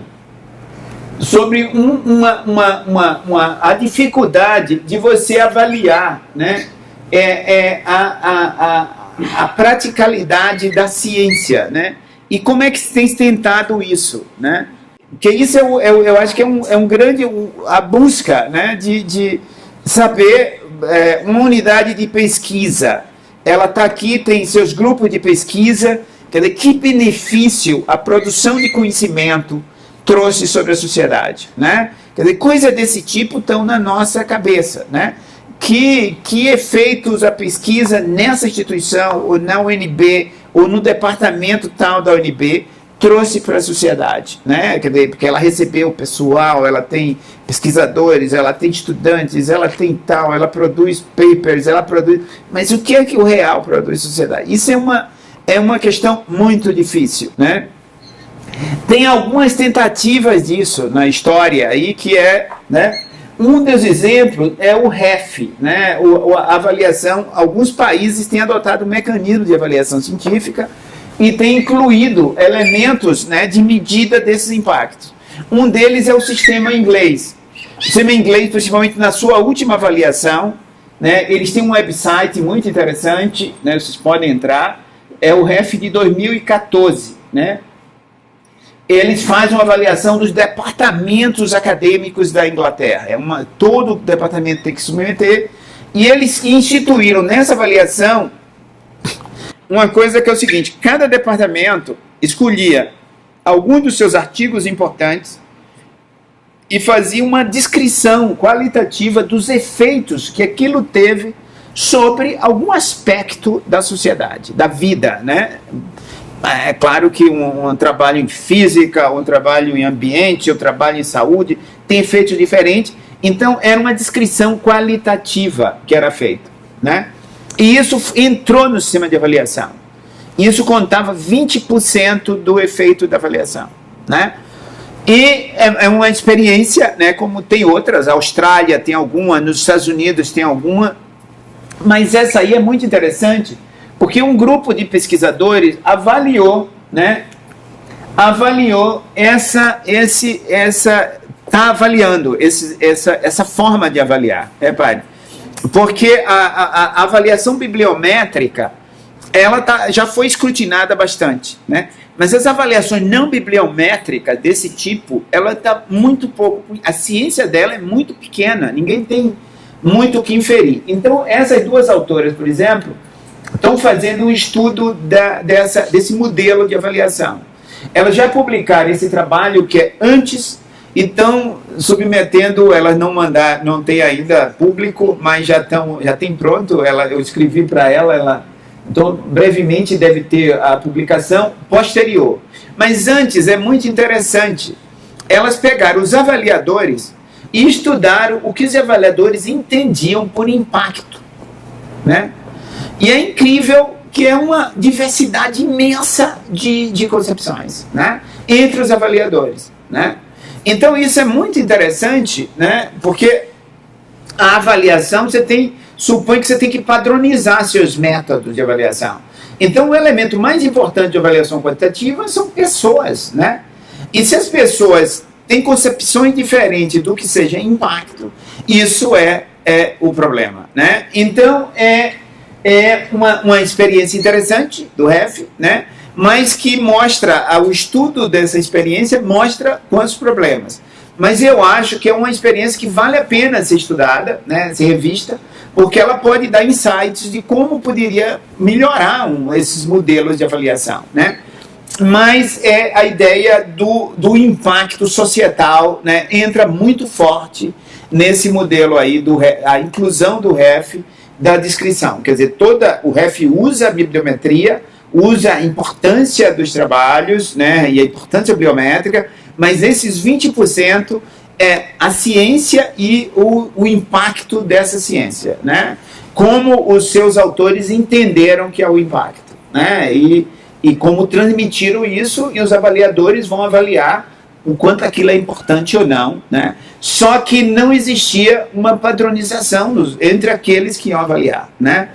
S1: sobre a dificuldade de você avaliar, né, a praticalidade da ciência, né? E como é que se tem tentado isso, né? Porque isso eu acho que é um grande... a busca, né, de saber uma unidade de pesquisa. Ela está aqui, tem seus grupos de pesquisa. Quer dizer, que benefício a produção de conhecimento trouxe sobre a sociedade, né? Quer dizer, coisas desse tipo estão na nossa cabeça, né? Que efeitos a pesquisa nessa instituição, ou na UNB, ou no departamento tal da UNB, trouxe para a sociedade, né? Quer dizer, porque ela recebeu pessoal, ela tem pesquisadores, ela tem estudantes, ela tem tal, ela produz papers, ela produz... Mas o que é que o real produz na sociedade? Isso é uma questão muito difícil, né? Tem algumas tentativas disso na história aí, que é, né? Um dos exemplos é o REF, né? A avaliação. Alguns países têm adotado um mecanismo de avaliação científica e têm incluído elementos, né, de medida desses impactos. Um deles é o sistema inglês. O sistema inglês, principalmente na sua última avaliação, né, eles têm um website muito interessante, né, vocês podem entrar, é o REF de 2014, né? Eles fazem uma avaliação dos departamentos acadêmicos da Inglaterra. Todo departamento tem que se submeter. E eles instituíram nessa avaliação uma coisa que é o seguinte: cada departamento escolhia algum dos seus artigos importantes e fazia uma descrição qualitativa dos efeitos que aquilo teve sobre algum aspecto da sociedade, da vida, né? É claro que um trabalho em física, um trabalho em ambiente, um trabalho em saúde, tem efeitos diferentes. Então, era uma descrição qualitativa que era feita, né? E isso entrou no sistema de avaliação. Isso contava 20% do efeito da avaliação, né? E é uma experiência, né, como tem outras. A Austrália tem alguma, nos Estados Unidos tem alguma. Mas essa aí é muito interessante, porque um grupo de pesquisadores avaliou, né? Está avaliando essa forma de avaliar, repare. Porque a avaliação bibliométrica, ela já foi escrutinada bastante, né? Mas as avaliações não bibliométricas desse tipo, ela está muito pouco, a ciência dela é muito pequena, ninguém tem muito o que inferir. Então, essas duas autoras, por exemplo, estão fazendo um estudo desse modelo de avaliação. Elas já publicaram esse trabalho que é antes, então submetendo, elas não tem ainda público, mas já tem pronto. Eu escrevi para ela, então brevemente deve ter a publicação posterior. Mas antes é muito interessante. Elas pegaram os avaliadores e estudaram o que os avaliadores entendiam por impacto, né? E é incrível que é uma diversidade imensa de concepções, né, entre os avaliadores, né? Então isso é muito interessante, né, porque a avaliação supõe que você tem que padronizar seus métodos de avaliação. Então o elemento mais importante de avaliação quantitativa são pessoas, né? E se as pessoas têm concepções diferentes do que seja impacto, isso é o problema, né? Então uma experiência interessante do REF, né? Mas que mostra, o estudo dessa experiência mostra quantos problemas. Mas eu acho que é uma experiência que vale a pena ser estudada, né, ser revista, porque ela pode dar insights de como poderia melhorar esses modelos de avaliação, né? Mas a ideia do impacto societal, né, entra muito forte nesse modelo aí, a inclusão do REF, da descrição. Quer dizer, o REF usa a bibliometria, usa a importância dos trabalhos, né, e a importância bibliométrica, mas esses 20% é a ciência e o impacto dessa ciência, né? Como os seus autores entenderam que é o impacto, né? E como transmitiram isso, e os avaliadores vão avaliar o quanto aquilo é importante ou não, né? Só que não existia uma padronização entre aqueles que iam avaliar, né?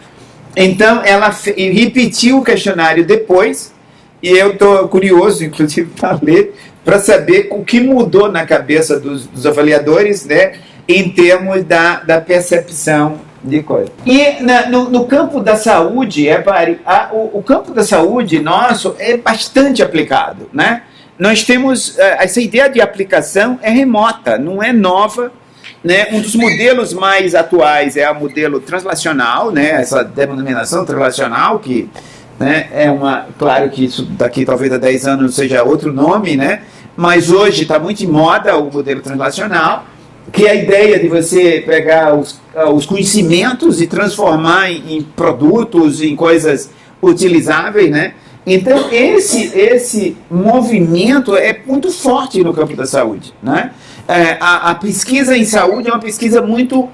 S1: Então, ela repetiu o questionário depois, e eu estou curioso, inclusive, para ler, para saber o que mudou na cabeça dos avaliadores, né, em termos da percepção de coisa. E no campo da saúde, repare, o campo da saúde nosso é bastante aplicado, né? Nós temos, essa ideia de aplicação é remota, não é nova, né? Um dos modelos mais atuais é o modelo translacional, né? Essa denominação translacional, que, né, claro que isso daqui talvez a 10 anos seja outro nome, né? Mas hoje está muito em moda o modelo translacional, que é a ideia de você pegar os conhecimentos e transformar em produtos, em coisas utilizáveis, né? Então, esse movimento é muito forte no campo da saúde, né? A pesquisa em saúde é uma pesquisa muito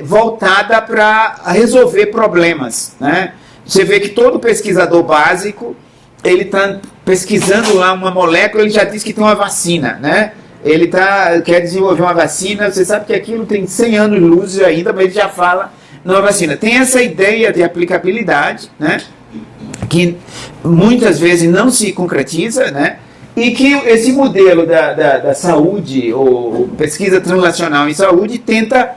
S1: voltada para resolver problemas, né? Você vê que todo pesquisador básico, ele está pesquisando lá uma molécula, ele já diz que tem uma vacina, né? Ele quer desenvolver uma vacina, você sabe que aquilo tem 100 anos de luz ainda, mas ele já fala numa vacina. Tem essa ideia de aplicabilidade, né, que muitas vezes não se concretiza, né, e que esse modelo da saúde, ou pesquisa translacional em saúde, tenta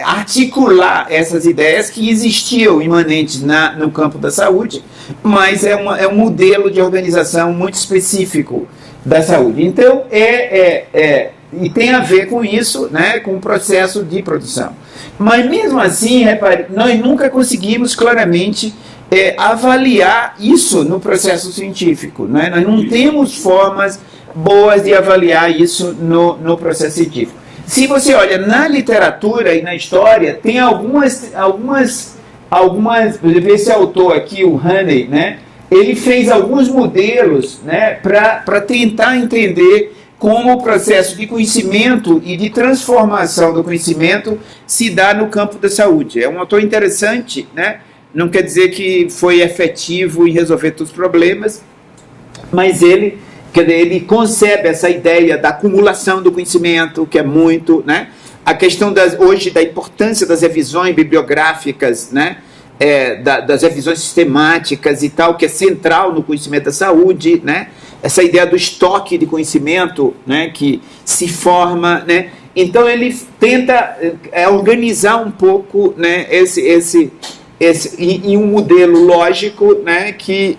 S1: articular essas ideias que existiam imanentes no campo da saúde, mas é um modelo de organização muito específico da saúde. Então, e tem a ver com isso, né, com o processo de produção. Mas mesmo assim, repare, nós nunca conseguimos claramente avaliar isso no processo científico, né? Nós não temos formas boas de avaliar isso no processo científico. Se você olha na literatura e na história, tem algumas esse autor aqui, o Haney, né? Ele fez alguns modelos, né, para tentar entender como o processo de conhecimento e de transformação do conhecimento se dá no campo da saúde. É um autor interessante, né? Não quer dizer que foi efetivo em resolver todos os problemas, mas ele concebe essa ideia da acumulação do conhecimento, que é muito, né? A questão hoje da importância das revisões bibliográficas, né? Das revisões sistemáticas e tal, que é central no conhecimento da saúde, né? Essa ideia do estoque de conhecimento, né, que se forma, né? Então ele tenta organizar um pouco, né, em um modelo lógico, né, que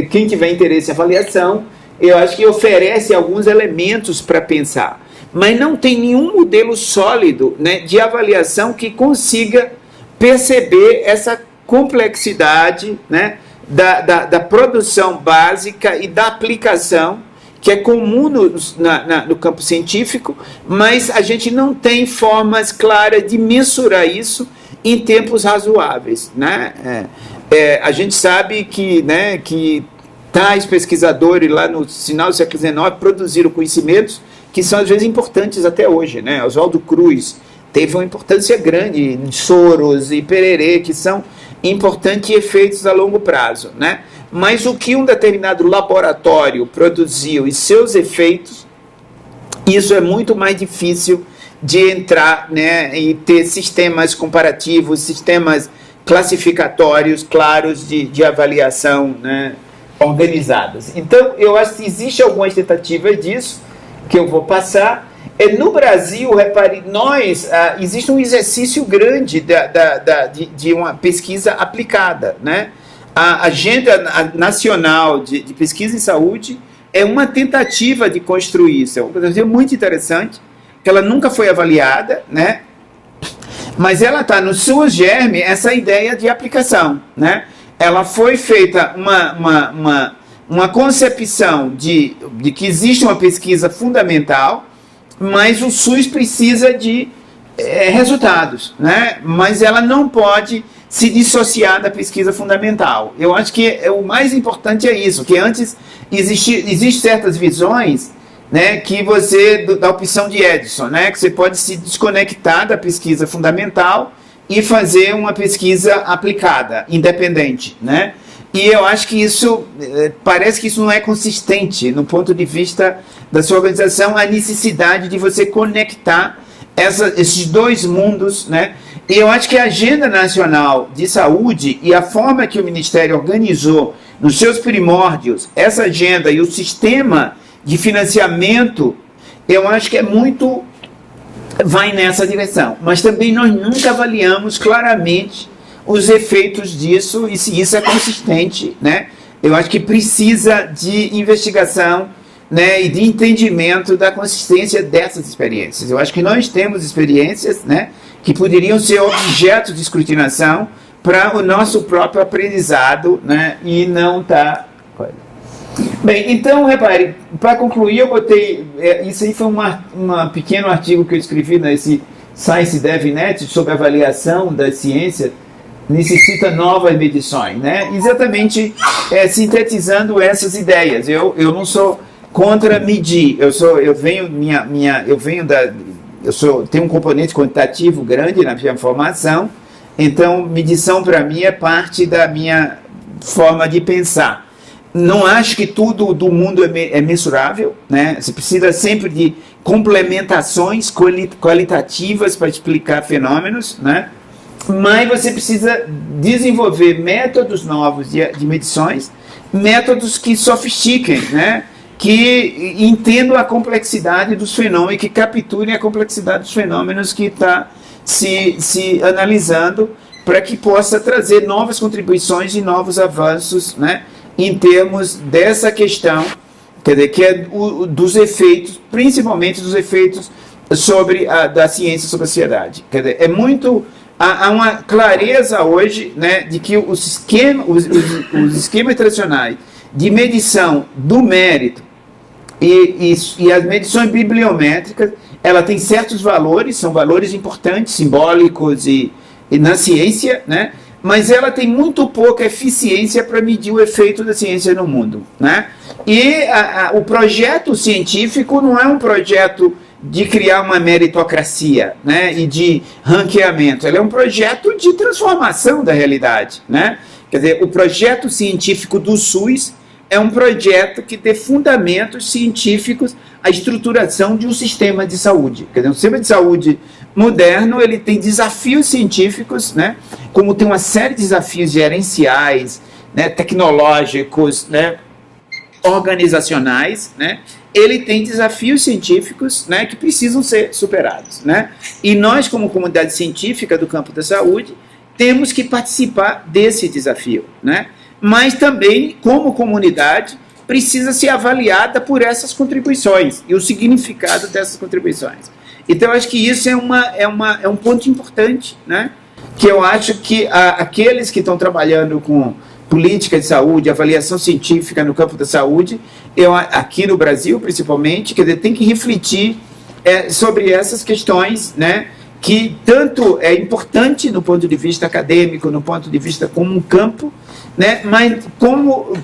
S1: quem tiver interesse em avaliação, eu acho que oferece alguns elementos para pensar, mas não tem nenhum modelo sólido, né, de avaliação que consiga perceber essa complexidade, né, da produção básica e da aplicação, que é comum no campo científico, mas a gente não tem formas claras de mensurar isso em tempos razoáveis, né? A gente sabe que, né, que tais pesquisadores lá no final do século XIX produziram conhecimentos que são às vezes importantes até hoje, né? Oswaldo Cruz teve uma importância grande, Soros e Pererê, que são importantes efeitos a longo prazo, né? Mas o que um determinado laboratório produziu e seus efeitos, isso é muito mais difícil de entrar, né, e ter sistemas comparativos, sistemas classificatórios claros de avaliação, né, organizados. Então, eu acho que existe algumas tentativas disso, que eu vou passar. No Brasil, repare, existe um exercício grande de uma pesquisa aplicada, né? A Agenda Nacional de Pesquisa em Saúde é uma tentativa de construir isso. É uma coisa muito interessante, que ela nunca foi avaliada, né? Mas ela está no seu germe, essa ideia de aplicação, né? Ela foi feita uma concepção de que existe uma pesquisa fundamental, mas o SUS precisa de resultados, né? Mas ela não pode se dissociar da pesquisa fundamental. Eu acho que o mais importante é isso, que antes existem certas visões, né, que da opção de Edison, né, que você pode se desconectar da pesquisa fundamental e fazer uma pesquisa aplicada, independente, né? E eu acho que isso, parece que isso não é consistente no ponto de vista da sua organização, a necessidade de você conectar esses dois mundos, né? E eu acho que a Agenda Nacional de Saúde e a forma que o Ministério organizou nos seus primórdios essa agenda e o sistema de financiamento, eu acho que é muito vai nessa direção. Mas também nós nunca avaliamos claramente os efeitos disso e se isso é consistente, né? Eu acho que precisa de investigação, né, e de entendimento da consistência dessas experiências. Eu acho que nós temos experiências, né, que poderiam ser objeto de escrutinação para o nosso próprio aprendizado, né, e não está... Bem, então, repare, para concluir, eu botei... isso aí foi um pequeno artigo que eu escrevi nesse Science DevNet sobre avaliação da ciência, necessita novas medições, né? Exatamente sintetizando essas ideias. Eu não sou contra medir, tenho um componente quantitativo grande na minha formação, então medição para mim é parte da minha forma de pensar. Não acho que tudo do mundo é mensurável, né? Você precisa sempre de complementações qualitativas para explicar fenômenos, né? Mas você precisa desenvolver métodos novos de medições, métodos que sofistiquem, né? Que entendam a complexidade dos fenômenos, que capturem a complexidade dos fenômenos que está se analisando, para que possa trazer novas contribuições e novos avanços, né? Em termos dessa questão, quer dizer, que é dos efeitos, principalmente dos efeitos da ciência sobre a sociedade. Quer dizer, há uma clareza hoje, né, de que os esquemas tradicionais de medição do mérito e as medições bibliométricas, ela tem certos valores, são valores importantes, simbólicos e na ciência, né, mas ela tem muito pouca eficiência para medir o efeito da ciência no mundo, né? E o projeto científico não é um projeto de criar uma meritocracia, né, e de ranqueamento. Ele é um projeto de transformação da realidade, né? Quer dizer, o projeto científico do SUS é um projeto que dê fundamentos científicos à estruturação de um sistema de saúde. Quer dizer, um sistema de saúde moderno, ele tem desafios científicos, né, como tem uma série de desafios gerenciais, né, tecnológicos, né, organizacionais, né, ele tem desafios científicos, né, que precisam ser superados, né, e nós, como comunidade científica do campo da saúde, temos que participar desse desafio, né, mas também, como comunidade, precisa ser avaliada por essas contribuições e o significado dessas contribuições. Então, eu acho que isso é um ponto importante, né, que eu acho que aqueles que estão trabalhando com política de saúde, avaliação científica no campo da saúde, aqui no Brasil, principalmente, quer dizer, tem que refletir sobre essas questões, né, que tanto é importante no ponto de vista acadêmico, no ponto de vista como um campo, né, mas como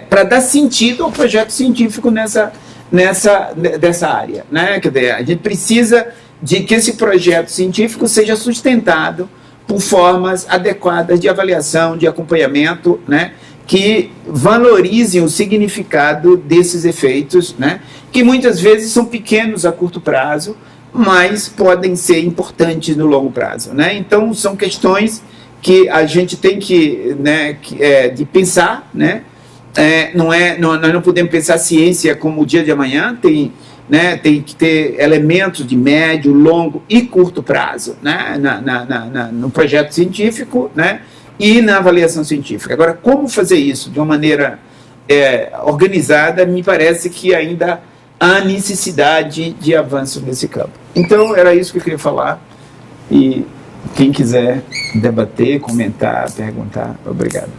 S1: para dar sentido ao projeto científico dessa área, né? Quer dizer, a gente precisa de que esse projeto científico seja sustentado por formas adequadas de avaliação, de acompanhamento, né, que valorizem o significado desses efeitos, né, que muitas vezes são pequenos a curto prazo, mas podem ser importantes no longo prazo, né? Então, são questões que a gente tem de pensar, né? Nós não podemos pensar a ciência como o dia de amanhã, tem que ter elementos de médio, longo e curto prazo, né, no projeto científico, né, e na avaliação científica. Agora, como fazer isso de uma maneira organizada, me parece que ainda há necessidade de avanço nesse campo. Então, era isso que eu queria falar, e quem quiser debater, comentar, perguntar, obrigado.